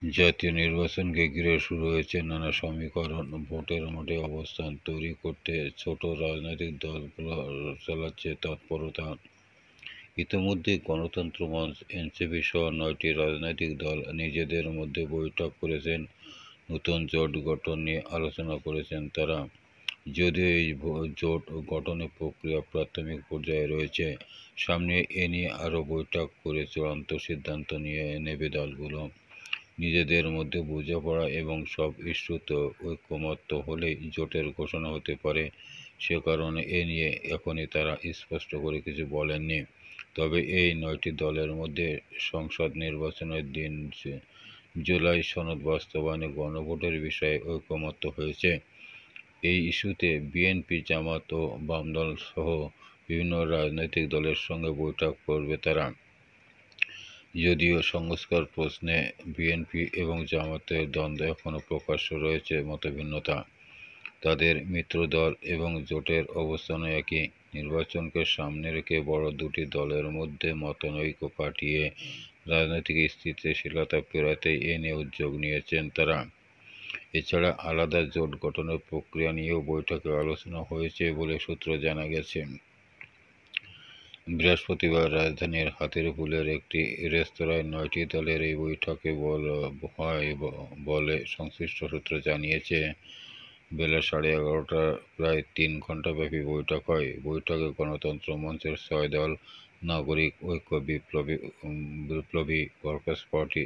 জাতীয় নির্বাচনকে ঘিরে শুরু হয়েছে নানা সমীকরণ। ভোটের মাঠে অবস্থান তৈরি করতে ছোট রাজনৈতিক দলগুলো চালাচ্ছে তৎপরতা। ইতিমধ্যে গণতন্ত্র মঞ্চ, এনসিপি সহ 9টি রাজনৈতিক দল নিজেদের মধ্যে বৈঠক করেছেন। নতুন জোট গঠন নিয়ে আলোচনা করেছেন তারা। যদিও এই জোট গঠনের প্রক্রিয়া প্রাথমিক পর্যায়ে রয়েছে, সামনে এ নিয়ে আরও বৈঠক করে চূড়ান্ত সিদ্ধান্ত নিয়ে নেবে দলগুলো। নিজেদের মধ্যে বোঝাপড়া এবং সব ইস্যুতে ঐকমত্য হলেই জোটের ঘোষণা হতে পারে। সে কারণে এ নিয়ে এখনই তারা স্পষ্ট করে কিছু বলেননি। তবে এই 9টি দলের মধ্যে সংসদ নির্বাচনের দিন জুলাই সনদ বাস্তবায়নে গণভোটের বিষয়ে ঐকমত্য হয়েছে। এই ইস্যুতে বিএনপি, জামাত ও বামদল সহ বিভিন্ন রাজনৈতিক দলের সঙ্গে বৈঠক করবে তারা। যদিও সংস্কার প্রশ্নে বিএনপি এবং জামাতের দ্বন্দ্ব এখনও প্রকাশ্য রয়েছে মতভিন্নতা। তাদের মিত্রদল এবং জোটের অবস্থানও একই। নির্বাচনকে সামনে রেখে বড় দুটি দলের মধ্যে মতানৈক্য কাটিয়ে রাজনৈতিক স্থিতিশীলতা ফেরাতে এ নিয়ে উদ্যোগ নিয়েছেন তারা। এছাড়া আলাদা জোট গঠনের প্রক্রিয়া নিয়েও বৈঠকে আলোচনা হয়েছে বলে সূত্র জানা গেছে। বৃহস্পতিবার রাজধানীর হাতিরপুলের একটি রেস্তোরাঁয় 9টি দলের এই বৈঠকে হয় বলে সংশ্লিষ্ট সূত্র জানিয়েছে। বেলা 11:30টায় প্রায় 3 ঘণ্টাব্যাপী বৈঠক হয়। বৈঠকে গণতন্ত্র মঞ্চের 6 দল, নাগরিক ঐক্য, বিপ্লবী ওয়ার্কার্স পার্টি,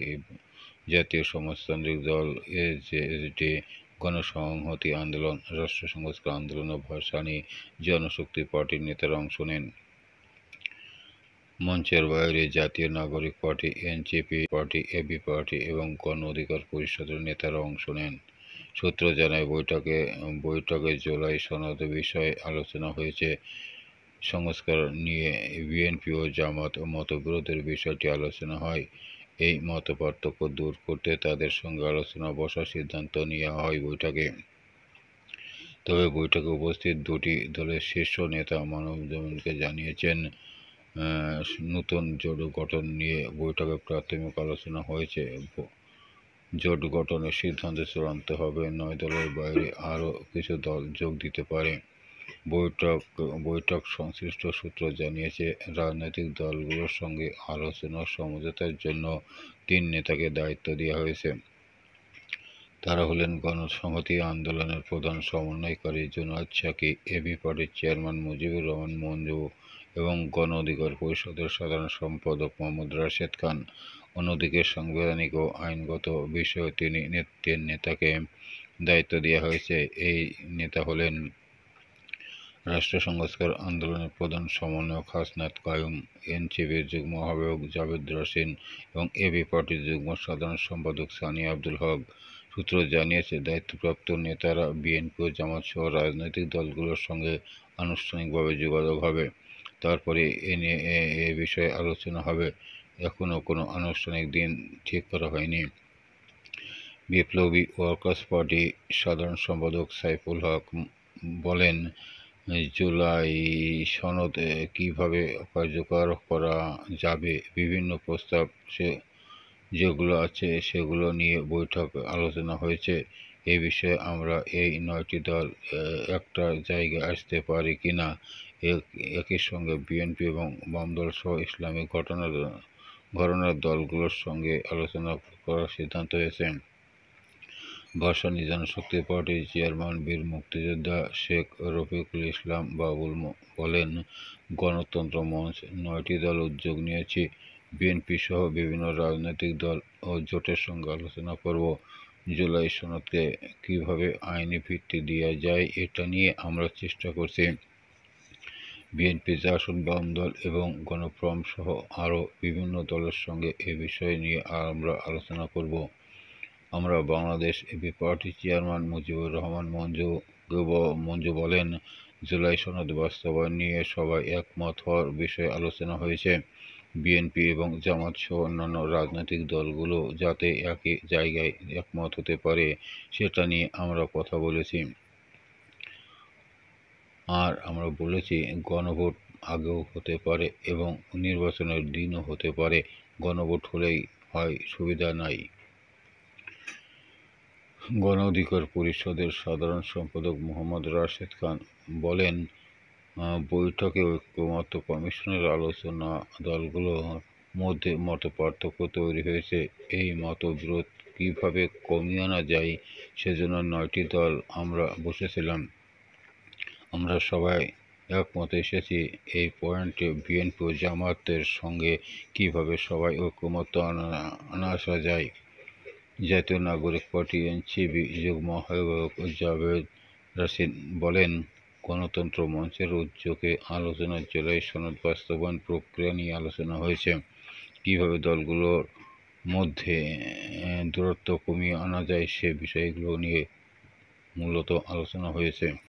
জাতীয় সমাজতান্ত্রিক দল, এজেডি, গণসংহতি আন্দোলন, রাষ্ট্র সংস্কার আন্দোলন ও ভাসানী জনশক্তি পার্টির নেতারা অংশ নেন। মঞ্চের বাইরে Jatiya Nagorik party, NCP party, AB party এবং গণ অধিকার পরিষদের নেতারা অংশ নেন। সূত্র জানায়, বৈঠকে জুলাই সনদ বিষয়ে আলোচনা হয়েছে। সংস্কার নিয়ে বিএনপি ও জামাত মতবিরোধের বিষয়টি আলোচনা হয়। এই মতপার্থক্য দূর করতে তাদের সঙ্গে আলোচনা বসার সিদ্ধান্ত নেওয়া হয় বৈঠকে। তবে বৈঠকে উপস্থিত দুটি দলের শীর্ষ নেতা মানবজমিনকে জানিয়েছেন, নতুন জোট গঠন নিয়ে বৈঠকে প্রাথমিক আলোচনা হয়েছে। জোট গঠনের সিদ্ধান্ত চূড়ান্ত হবে। 9 দলের বাইরে আরও কিছু দল যোগ দিতে পারে। বৈঠক সংশ্লিষ্ট সূত্র জানিয়েছে, রাজনৈতিক দলগুলোর সঙ্গে আলোচনা সমঝোতার জন্য 3 নেতাকে দায়িত্ব দেওয়া হয়েছে। তারা হলেন গণসংহতি আন্দোলনের প্রধান সমন্বয়কারী জুনায়েদ সাকি, এবি পার্টির চেয়ারম্যান মুজিবুর রহমান মঞ্জু এবং গণ অধিকার পরিষদের সাধারণ সম্পাদক মোহাম্মদ রাশেদ খান। অন্যদিকে সাংবিধানিক ও আইনগত বিষয়ে 3 নেতাকে দায়িত্ব দেওয়া হয়েছে। এই নেতা হলেন রাষ্ট্র সংস্কার আন্দোলনের প্রধান সমন্বয়ক হাসনাত কায়ুম, এনসিপির যুগ্ম আহ্বায়ক জাভেদ রাসিন এবং এবি পার্টির যুগ্ম সাধারণ সম্পাদক সানিয়া আব্দুল হক। সূত্র জানিয়েছে, দায়িত্বপ্রাপ্ত নেতারা বিএনপি ও জামাত সহ রাজনৈতিক দলগুলোর সঙ্গে আনুষ্ঠানিকভাবে যোগাযোগ হবে। তারপরে এ বিষয়ে আলোচনা হবে। এখনও কোনো আনুষ্ঠানিক দিন ঠিক করা হয়নি। বিপ্লবী ওয়ার্কার্স পার্টি সাধারণ সম্পাদক সাইফুল হক বলেন, জুলাই সনদ কীভাবে কার্যকর করা যাবে, বিভিন্ন প্রস্তাব যেগুলো আছে সেগুলো নিয়ে বৈঠক আলোচনা হয়েছে। এ বিষয়ে আমরা এই 9টি দল একটা জায়গায় আসতে পারি কিনা, একই সঙ্গে বিএনপি এবং বামদল সহ ইসলামী ঘরানার দলগুলোর সঙ্গে আলোচনা করার সিদ্ধান্ত হয়েছে। ভাসানী জনশক্তি পার্টির চেয়ারম্যান বীর মুক্তিযোদ্ধা শেখ রফিকুল ইসলাম বাবুল বলেন, গণতন্ত্র মঞ্চ 9টি দল উদ্যোগ নিয়েছি। বিএনপি সহ বিভিন্ন রাজনৈতিক দল ও জোটের সঙ্গে আলোচনা করব। জুলাই সনদকে কীভাবে আইনি ভিত্তি দেওয়া যায় এটা নিয়ে আমরা চেষ্টা করছি। বিএনপি, জাসদ, বাম দল এবং গণফ্রন্ট সহ আরও বিভিন্ন দলের সঙ্গে এ বিষয় নিয়ে আমরা আলোচনা করব। আমরা বাংলাদেশ এবি পার্টির চেয়ারম্যান মুজিবুর রহমান মঞ্জু বলেন, জুলাই সনদ বাস্তবায়ন নিয়ে সবাই একমত হওয়ার বিষয়ে আলোচনা হয়েছে। বিএনপি এবং জামাত সহ অন্যান্য রাজনৈতিক দলগুলো যাতে একই জায়গায় একমত হতে পারে সেটা নিয়ে আমরা কথা বলেছি। আর আমরা বলেছি, গণভোট আগেও হতে পারে এবং নির্বাচনের দিনও হতে পারে। গণভোট হলেই হয়, সুবিধা নাই। গণ অধিকার পরিষদের সাধারণ সম্পাদক মোহাম্মদ রাশেদ খান বলেন, বৈঠকে ঐক্যমত্য কমিশনের আলোচনা দলগুলোর মধ্যে মতপার্থক্য তৈরি হয়েছে। এই মতবিরোধ কীভাবে কমিয়ে আনা যায় সেজন্য 9টি দল আমরা বসেছিলাম। আমরা সবাই একমতে এসেছি এই পয়েন্টে বিএনপি ও জামায়াতের সঙ্গে কীভাবে সবাই ঐক্যমত্য আনা আসা যায়। জাতীয় নাগরিক পার্টি এনসিপি যুগ্ম আহ্বায়ক জাভেদ রাশিদ বলেন, গণতন্ত্র মঞ্চের উদ্যোগে আলোচনা জুলাই সনদ বাস্তবায়ন প্রক্রিয়া নিয়ে আলোচনা হয়েছে। কীভাবে দলগুলোর মধ্যে দূরত্ব কমিয়ে আনা যায় সে বিষয়গুলো নিয়ে মূলত আলোচনা হয়েছে।